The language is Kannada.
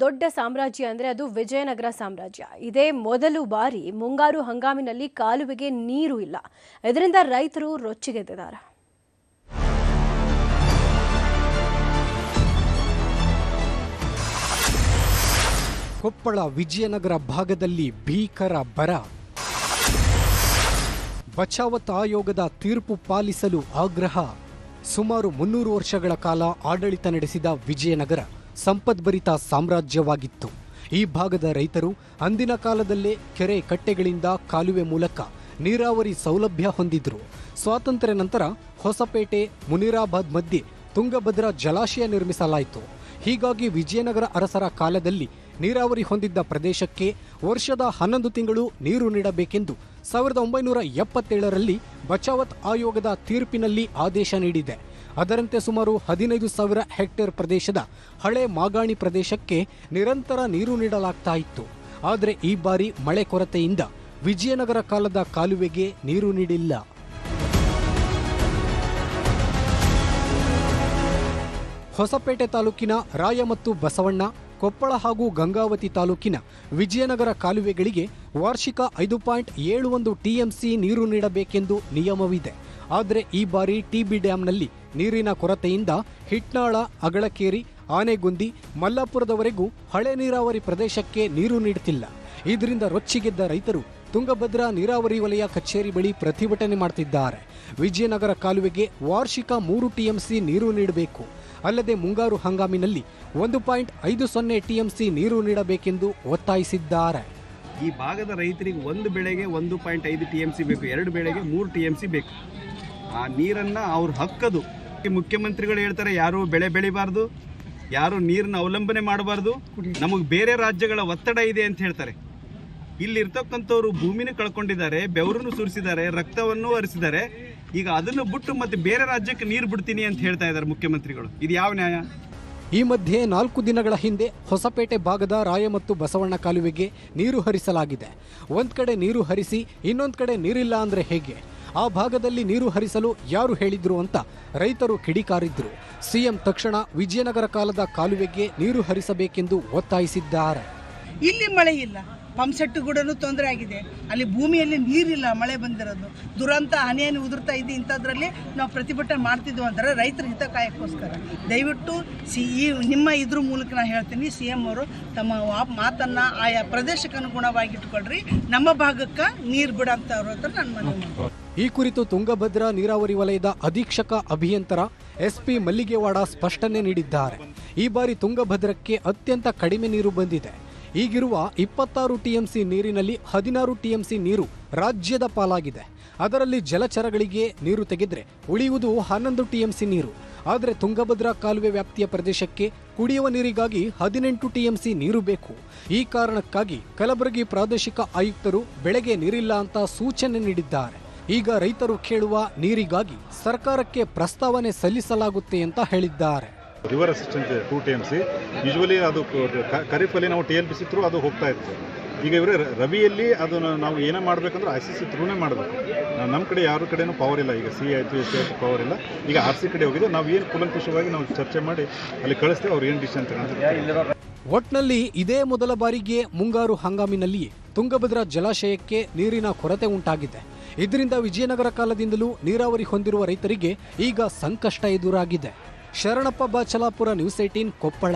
ದೊಡ್ಡ ಸಾಮ್ರಾಜ್ಯ ಅಂದ್ರೆ ಅದು ವಿಜಯನಗರ ಸಾಮ್ರಾಜ್ಯ. ಇದೇ ಮೊದಲು ಬಾರಿ ಮುಂಗಾರು ಹಂಗಾಮಿನಲ್ಲಿ ಕಾಲುವೆಗೆ ನೀರು ಇಲ್ಲ. ಇದರಿಂದ ರೈತರು ರೊಚ್ಚಿಗೆದ್ದಿದ್ದಾರೆ. ಕೊಪ್ಪಳ ವಿಜಯನಗರ ಭಾಗದಲ್ಲಿ ಭೀಕರ ಬರ. ಬಚಾವತ್ ಆಯೋಗದ ತೀರ್ಪು ಪಾಲಿಸಲು ಆಗ್ರಹ. ಸುಮಾರು 300 ವರ್ಷಗಳ ಕಾಲ ಆಡಳಿತ ನಡೆಸಿದ ವಿಜಯನಗರ ಸಂಪದ್ಭರಿತ ಸಾಮ್ರಾಜ್ಯವಾಗಿತ್ತು. ಈ ಭಾಗದ ರೈತರು ಅಂದಿನ ಕಾಲದಲ್ಲೇ ಕೆರೆ ಕಟ್ಟೆಗಳಿಂದ ಕಾಲುವೆ ಮೂಲಕ ನೀರಾವರಿ ಸೌಲಭ್ಯ ಹೊಂದಿದ್ರು. ಸ್ವಾತಂತ್ರ್ಯ ನಂತರ ಹೊಸಪೇಟೆ ಮುನಿರಾಬಾದ್ ಮಧ್ಯೆ ತುಂಗಭದ್ರಾ ಜಲಾಶಯ ನಿರ್ಮಿಸಲಾಯಿತು. ಹೀಗಾಗಿ ವಿಜಯನಗರ ಅರಸರ ಕಾಲದಲ್ಲಿ ನೀರಾವರಿ ಹೊಂದಿದ್ದ ಪ್ರದೇಶಕ್ಕೆ ವರ್ಷದ 11 ತಿಂಗಳು ನೀರು ನೀಡಬೇಕೆಂದು 1977ರಲ್ಲಿ ಬಚಾವತ್ ಆಯೋಗದ ತೀರ್ಪಿನಲ್ಲಿ ಆದೇಶ ನೀಡಿದೆ. ಅದರಂತೆ ಸುಮಾರು 15,000 ಹೆಕ್ಟೇರ್ ಪ್ರದೇಶದ ಹಳೆ ಮಾಗಾಣಿ ಪ್ರದೇಶಕ್ಕೆ ನಿರಂತರ ನೀರು ನೀಡಲಾಗ್ತಾ ಇತ್ತು. ಆದರೆ ಈ ಬಾರಿ ಮಳೆ ಕೊರತೆಯಿಂದ ವಿಜಯನಗರ ಕಾಲದ ಕಾಲುವೆಗೆ ನೀರು ನೀಡಿಲ್ಲ. ಹೊಸಪೇಟೆ ತಾಲೂಕಿನ ರಾಯ ಮತ್ತು ಬಸವಣ್ಣ, ಕೊಪ್ಪಳ ಹಾಗೂ ಗಂಗಾವತಿ ತಾಲೂಕಿನ ವಿಜಯನಗರ ಕಾಲುವೆಗಳಿಗೆ ವಾರ್ಷಿಕ 5.71 ಟಿಎಂಸಿ ನೀರು ನೀಡಬೇಕೆಂದು ನಿಯಮವಿದೆ. ಆದರೆ ಈ ಬಾರಿ ಟಿಬಿ ಡ್ಯಾಂನಲ್ಲಿ ನೀರಿನ ಕೊರತೆಯಿಂದ ಹಿಟ್ನಾಳ, ಅಗಳಕೇರಿ, ಆನೆಗುಂದಿ, ಮಲ್ಲಾಪುರದವರೆಗೂ ಹಳೆ ನೀರಾವರಿ ಪ್ರದೇಶಕ್ಕೆ ನೀರು ನೀಡುತ್ತಿಲ್ಲ. ಇದರಿಂದ ರೊಚ್ಚಿಗೆದ್ದ ರೈತರು ತುಂಗಭದ್ರಾ ನೀರಾವರಿ ವಲಯ ಕಚೇರಿ ಬಳಿ ಪ್ರತಿಭಟನೆ ಮಾಡುತ್ತಿದ್ದಾರೆ. ವಿಜಯನಗರ ಕಾಲುವೆಗೆ ವಾರ್ಷಿಕ 3 ಟಿಎಂಸಿ ನೀರು ನೀಡಬೇಕು. ಅಲ್ಲದೆ ಮುಂಗಾರು ಹಂಗಾಮಿನಲ್ಲಿ 1.50 ಟಿಎಂಸಿ ನೀರು ನೀಡಬೇಕೆಂದು ಒತ್ತಾಯಿಸಿದ್ದಾರೆ. ಈ ಭಾಗದ ರೈತರಿಗೆ ಒಂದು ಬೆಳೆಗೆ 1.5 ಟಿಎಂಸಿ ಬೇಕು, 2 ಬೆಳೆಗೆ 3 ಟಿಎಂಸಿ ಬೇಕು. ಆ ನೀರನ್ನ ಅವ್ರ ಹಕ್ಕದು. ಮುಖ್ಯಮಂತ್ರಿಗಳು ಹೇಳ್ತಾರೆ ಯಾರು ಬೆಳೆ ಬೆಳಿಬಾರ್ದು, ಯಾರು ನೀರನ್ನ ಅವಲಂಬನೆ ಮಾಡಬಾರ್ದು, ನಮಗೆ ಬೇರೆ ರಾಜ್ಯಗಳ ಒತ್ತಡ ಇದೆ ಅಂತ ಹೇಳ್ತಾರೆ. ಇಲ್ಲಿರ್ತಕ್ಕಂಥವ್ರು ಭೂಮಿನ ಕಳ್ಕೊಂಡಿದ್ದಾರೆ, ಬೆವರನ್ನು ಸುರಿಸಿದ್ದಾರೆ, ರಕ್ತವನ್ನು ಹರಿಸಿದ್ದಾರೆ. ಈಗ ಅದನ್ನು ಬಿಟ್ಟು ಮತ್ತೆ ಬೇರೆ ರಾಜ್ಯಕ್ಕೆ ನೀರು ಬಿಡ್ತೀನಿ ಅಂತ ಹೇಳ್ತಾ ಇದ್ದಾರೆ ಮುಖ್ಯಮಂತ್ರಿಗಳು. ಇದು ಯಾವ ನ್ಯಾಯ? ಈ ಮಧ್ಯೆ 4 ದಿನಗಳ ಹಿಂದೆ ಹೊಸಪೇಟೆ ಭಾಗದ ರಾಯ ಮತ್ತು ಬಸವಣ್ಣ ಕಾಲುವೆಗೆ ನೀರು ಹರಿಸಲಾಗಿದೆ. ಒಂದ್ ಕಡೆ ನೀರು ಹರಿಸಿ ಇನ್ನೊಂದ್ ಕಡೆ ನೀರಿಲ್ಲ ಅಂದ್ರೆ ಹೇಗೆ? ಆ ಭಾಗದಲ್ಲಿ ನೀರು ಹರಿಸಲು ಯಾರು ಹೇಳಿದ್ರು ಅಂತ ರೈತರು ಕಿಡಿಕಾರಿದ್ರು. ಸಿಎಂ ತಕ್ಷಣ ವಿಜಯನಗರ ಕಾಲದ ಕಾಲುವೆಗೆ ನೀರು ಹರಿಸಬೇಕೆಂದು ಒತ್ತಾಯಿಸಿದ್ದಾರೆ. ಇಲ್ಲಿ ಮಳೆ ಇಲ್ಲ, ಪಂಪ್ ಸೆಟ್ ಕೂಡ ತೊಂದರೆ ಆಗಿದೆ. ಅಲ್ಲಿ ಭೂಮಿಯಲ್ಲಿ ನೀರಿಲ್ಲ, ಮಳೆ ಬಂದಿರೋದು ದುರಂತ ಹನಿಯನ್ನು ಉದುರ್ತಾ ಇದೆ. ಇಂಥದ್ರಲ್ಲಿ ನಾವು ಪ್ರತಿಭಟನೆ ಮಾಡ್ತಿದ್ವು ಅಂದರೆ ರೈತರ ಹಿತ ಕಾಯಕ್ಕೋಸ್ಕರ ದಯವಿಟ್ಟು ನಿಮ್ಮ ಇದ್ರ ಮೂಲಕ ನಾನು ಹೇಳ್ತೀನಿ, CM ಅವರು ತಮ್ಮ ಮಾತನ್ನು ಆಯಾ ಪ್ರದೇಶಕ್ಕೆ ಅನುಗುಣವಾಗಿ ಇಟ್ಕೊಳ್ರಿ, ನಮ್ಮ ಭಾಗಕ್ಕೆ ನೀರು ಬಿಡಂತವ್ರು ಅಂತ ನಾನು ಮನವಿ ಮಾಡ್ತೀನಿ. ಈ ಕುರಿತು ತುಂಗಭದ್ರಾ ನೀರಾವರಿ ವಲಯದ ಅಧೀಕ್ಷಕ ಅಭಿಯಂತರ SP ಮಲ್ಲಿಗೆವಾಡ ಸ್ಪಷ್ಟನೆ ನೀಡಿದ್ದಾರೆ. ಈ ಬಾರಿ ತುಂಗಭದ್ರಕ್ಕೆ ಅತ್ಯಂತ ಕಡಿಮೆ ನೀರು ಬಂದಿದೆ. ಈಗಿರುವ 26 ಟಿಎಂಸಿ ನೀರಿನಲ್ಲಿ 16 ಟಿಎಂಸಿ ನೀರು ರಾಜ್ಯದ ಪಾಲಾಗಿದೆ. ಅದರಲ್ಲಿ ಜಲಚರಗಳಿಗೆ ನೀರು ತೆಗೆದ್ರೆ ಉಳಿಯುವುದು 11 ಟಿಎಂಸಿ ನೀರು. ಆದರೆ ತುಂಗಭದ್ರಾ ಕಾಲುವೆ ವ್ಯಾಪ್ತಿಯ ಪ್ರದೇಶಕ್ಕೆ ಕುಡಿಯುವ ನೀರಿಗಾಗಿ 18 ಟಿಎಂಸಿ ನೀರು ಬೇಕು. ಈ ಕಾರಣಕ್ಕಾಗಿ ಕಲಬುರಗಿ ಪ್ರಾದೇಶಿಕ ಆಯುಕ್ತರು ಬೆಳೆಗೆ ನೀರಿಲ್ಲ ಅಂತ ಸೂಚನೆ ನೀಡಿದ್ದಾರೆ. ಈಗ ರೈತರು ಕೇಳುವ ನೀರಿಗಾಗಿ ಸರ್ಕಾರಕ್ಕೆ ಪ್ರಸ್ತಾವನೆ ಸಲ್ಲಿಸಲಾಗುತ್ತೆ ಅಂತ ಹೇಳಿದ್ದಾರೆ. ರಿವರ್ ಅಸಿಸ್ಟೆಂಟ್ 2 ಟಿಎಂಸಿ ಯೂಶುವಲಿ ಅದು ಖರೀಫಲ್ಲಿ ನಾವು TLPC ಥ್ರೂ ಅದು ಹೋಗ್ತಾ ಇತ್ತು. ಈಗ ಇವರೇ ರಬಿಯಲ್ಲಿ ಅದನ್ನು ನಾವು ಏನೇ ಮಾಡಬೇಕಂದ್ರೆ ICC ಥ್ರೂನೇ ಮಾಡಬೇಕು. ನಮ್ಮ ಕಡೆ ಯಾರ ಕಡೆನೂ ಪವರ್ ಇಲ್ಲ. ಈಗ CA ಆಯಿತು, SC ಆಯಿತು, ಪವರ್ ಇಲ್ಲ. ಈಗ RC ಕಡೆ ಹೋಗಿದೆ. ನಾವು ಏನು ಕೂಲಂಕುಷವಾಗಿ ನಾವು ಚರ್ಚೆ ಮಾಡಿ ಅಲ್ಲಿ ಕಳಿಸ್ತೇವೆ. ಅವ್ರು ಏನು ಡಿಸಿಷನ್ ತಗೊಂಡ್ರೆ. ಒಟ್ನಲ್ಲಿ ಇದೇ ಮೊದಲ ಬಾರಿಗೆ ಮುಂಗಾರು ಹಂಗಾಮಿನಲ್ಲಿ ತುಂಗಭದ್ರಾ ಜಲಾಶಯಕ್ಕೆ ನೀರಿನ ಕೊರತೆ ಉಂಟಾಗಿದೆ. ಇದರಿಂದ ವಿಜಯನಗರ ಕಾಲದಿಂದಲೂ ನೀರಾವರಿ ಹೊಂದಿರುವ ರೈತರಿಗೆ ಈಗ ಸಂಕಷ್ಟ ಎದುರಾಗಿದೆ. ಶರಣಪ್ಪ ಬಾಚಲಾಪುರ, ನ್ಯೂಸ್ 18 ಕೊಪ್ಪಳ.